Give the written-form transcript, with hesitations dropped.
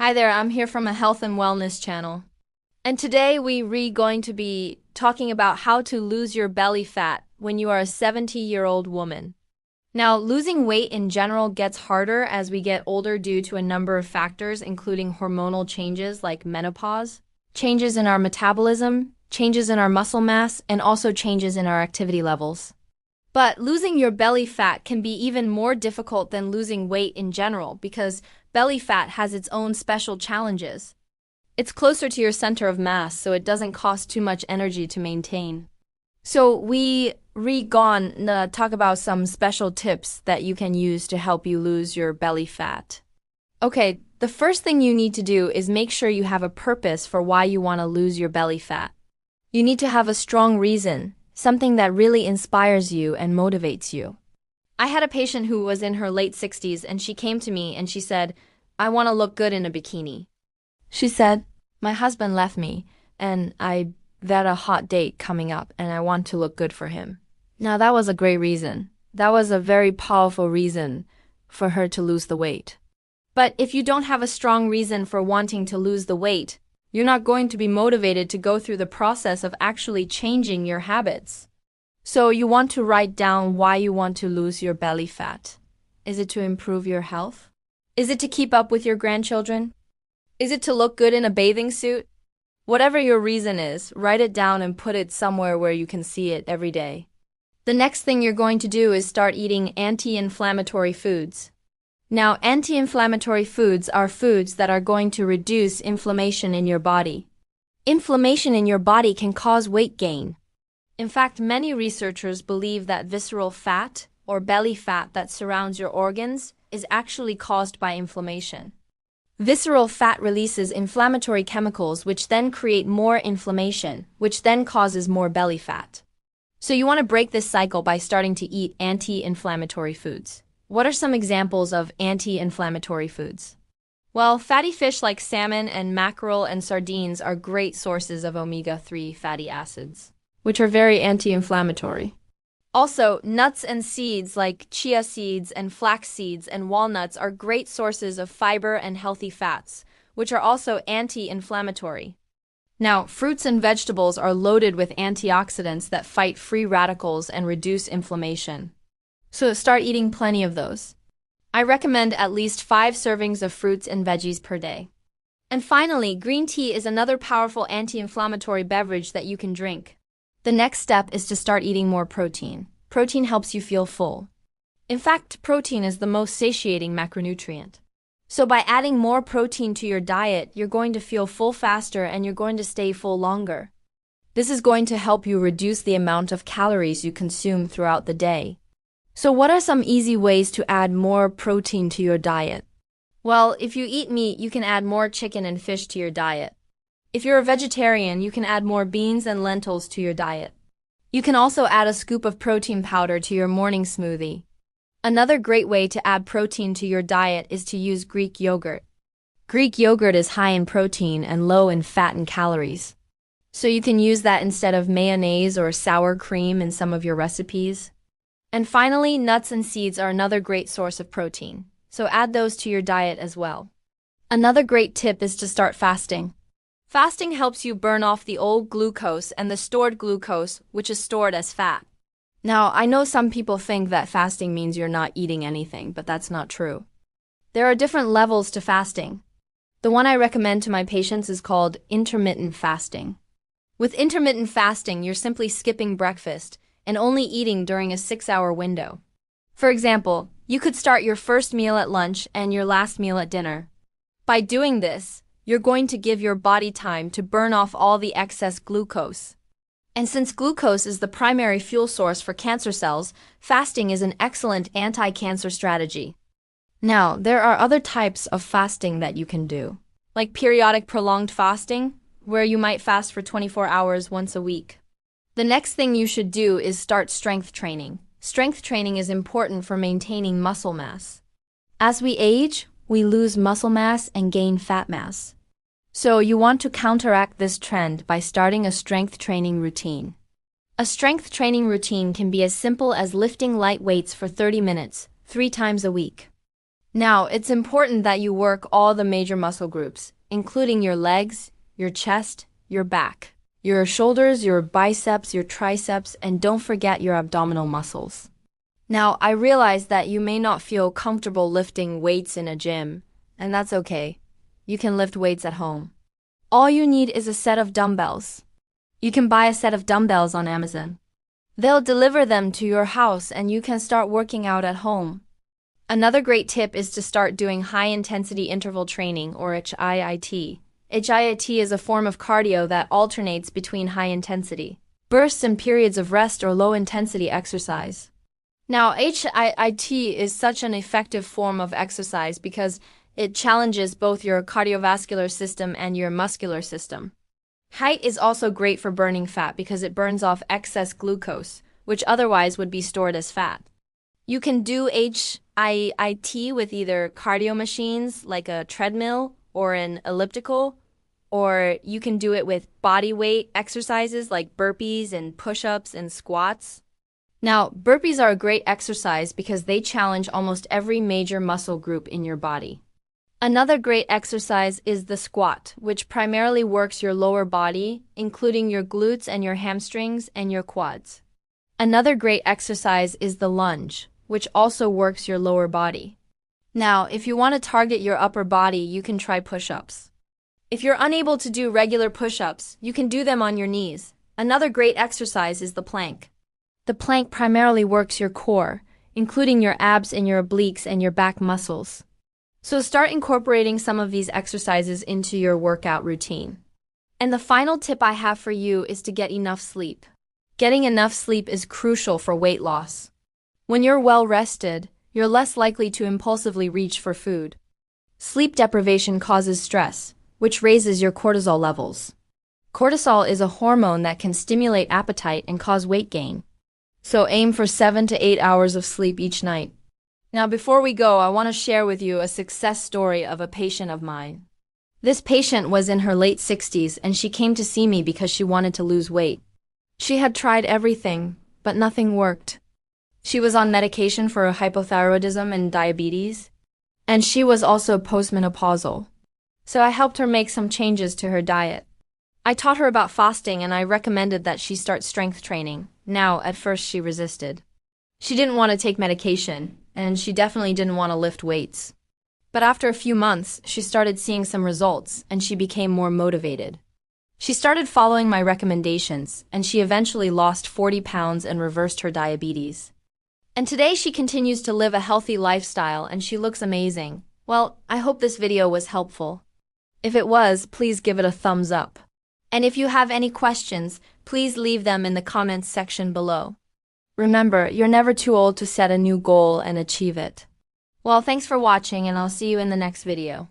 Hi there, I'm here from a health and wellness channel. And today we going to be talking about how to lose your belly fat when you are a 70-year-old woman. Now, losing weight in general gets harder as we get older due to a number of factors, including hormonal changes like menopause, changes in our metabolism, changes in our muscle mass, and also changes in our activity levels. But losing your belly fat can be even more difficult than losing weight in general because belly fat has its own special challenges. It's closer to your center of mass, so it doesn't cost too much energy to maintain. So we gonna talk about some special tips that you can use to help you lose your belly fat. Okay, the first thing you need to do is make sure you have a purpose for why you want to lose your belly fat. You need to have a strong reason, something that really inspires you and motivates you. I had a patient who was in her late 60s and she came to me and she said, "I want to look good in a bikini." She said, "My husband left me and I've got a hot date coming up and I want to look good for him." Now that was a great reason. That was a very powerful reason for her to lose the weight. But if you don't have a strong reason for wanting to lose the weight, you're not going to be motivated to go through the process of actually changing your habits. So you want to write down why you want to lose your belly fat. Is it to improve your health? Is it to keep up with your grandchildren? Is it to look good in a bathing suit? Whatever your reason is, write it down and put it somewhere where you can see it every day. The next thing you're going to do is start eating anti-inflammatory foods. Now, anti-inflammatory foods are foods that are going to reduce inflammation in your body. Inflammation in your body can cause weight gain. In fact, many researchers believe that visceral fat, or belly fat that surrounds your organs, is actually caused by inflammation. Visceral fat releases inflammatory chemicals which then create more inflammation, which then causes more belly fat. So you want to break this cycle by starting to eat anti-inflammatory foods. What are some examples of anti-inflammatory foods? Well, fatty fish like salmon and mackerel and sardines are great sources of omega-3 fatty acids, which are very anti-inflammatory. Also, nuts and seeds like chia seeds and flax seeds and walnuts are great sources of fiber and healthy fats, which are also anti-inflammatory. Now, fruits and vegetables are loaded with antioxidants that fight free radicals and reduce inflammation. So start eating plenty of those. I recommend at least 5 servings of fruits and veggies per day. And finally, green tea is another powerful anti-inflammatory beverage that you can drink. The next step is to start eating more protein. Protein helps you feel full. In fact, protein is the most satiating macronutrient. So by adding more protein to your diet, you're going to feel full faster and you're going to stay full longer. This is going to help you reduce the amount of calories you consume throughout the day. So what are some easy ways to add more protein to your diet? Well, if you eat meat, you can add more chicken and fish to your diet. If you're a vegetarian, you can add more beans and lentils to your diet. You can also add a scoop of protein powder to your morning smoothie. Another great way to add protein to your diet is to use Greek yogurt. Greek yogurt is high in protein and low in fat and calories. So you can use that instead of mayonnaise or sour cream in some of your recipes. And finally, nuts and seeds are another great source of protein. So add those to your diet as well. Another great tip is to start fasting. Fasting helps you burn off the old glucose and the stored glucose, which is stored as fat. Now, I know some people think that fasting means you're not eating anything, but that's not true. There are different levels to fasting. The one I recommend to my patients is called intermittent fasting. With intermittent fasting, you're simply skipping breakfast and only eating during a 6-hour window. For example, you could start your first meal at lunch and your last meal at dinner. By doing this, you're going to give your body time to burn off all the excess glucose. And since glucose is the primary fuel source for cancer cells, fasting is an excellent anti-cancer strategy. Now, there are other types of fasting that you can do, like periodic prolonged fasting, where you might fast for 24 hours once a week. The next thing you should do is start strength training. Strength training is important for maintaining muscle mass. As we age, we lose muscle mass and gain fat mass. So you want to counteract this trend by starting a strength training routine. A strength training routine can be as simple as lifting light weights for 30 minutes, 3 times a week. Now, it's important that you work all the major muscle groups, including your legs, your chest, your back, your shoulders, your biceps, your triceps, and don't forget your abdominal muscles. Now, I realize that you may not feel comfortable lifting weights in a gym, and that's okay. You can lift weights at home. All you need is a set of dumbbells. You can buy a set of dumbbells on Amazon. They'll deliver them to your house and you can start working out at home. Another great tip is to start doing high-intensity interval training, or HIIT. HIIT is a form of cardio that alternates between high-intensity bursts and periods of rest or low-intensity exercise. Now, HIIT is such an effective form of exercise because it challenges both your cardiovascular system and your muscular system. HIIT is also great for burning fat because it burns off excess glucose, which otherwise would be stored as fat. You can do HIIT with either cardio machines like a treadmill or an elliptical, or you can do it with body weight exercises like burpees and push-ups and squats. Now, burpees are a great exercise because they challenge almost every major muscle group in your body. Another great exercise is the squat, which primarily works your lower body, including your glutes and your hamstrings and your quads. Another great exercise is the lunge, which also works your lower body. Now, if you want to target your upper body, you can try push-ups. If you're unable to do regular push-ups, you can do them on your knees. Another great exercise is the plank. The plank primarily works your core, including your abs and your obliques and your back muscles. So start incorporating some of these exercises into your workout routine. And the final tip I have for you is to get enough sleep. Getting enough sleep is crucial for weight loss. When you're well rested, you're less likely to impulsively reach for food. Sleep deprivation causes stress, which raises your cortisol levels. Cortisol is a hormone that can stimulate appetite and cause weight gain. So aim for 7 to 8 hours of sleep each night. Now, before we go, I want to share with you a success story of a patient of mine. This patient was in her late 60s and she came to see me because she wanted to lose weight. She had tried everything, but nothing worked. She was on medication for hypothyroidism and diabetes, and she was also postmenopausal. So I helped her make some changes to her diet. I taught her about fasting and I recommended that she start strength training. Now, at first she resisted. She didn't want to take medication, and she definitely didn't want to lift weights. But after a few months, she started seeing some results, and she became more motivated. She started following my recommendations, and she eventually lost 40 pounds and reversed her diabetes. And today she continues to live a healthy lifestyle, and she looks amazing. Well, I hope this video was helpful. If it was, please give it a thumbs up. And if you have any questions, please leave them in the comments section below. Remember, you're never too old to set a new goal and achieve it. Well, thanks for watching, and I'll see you in the next video.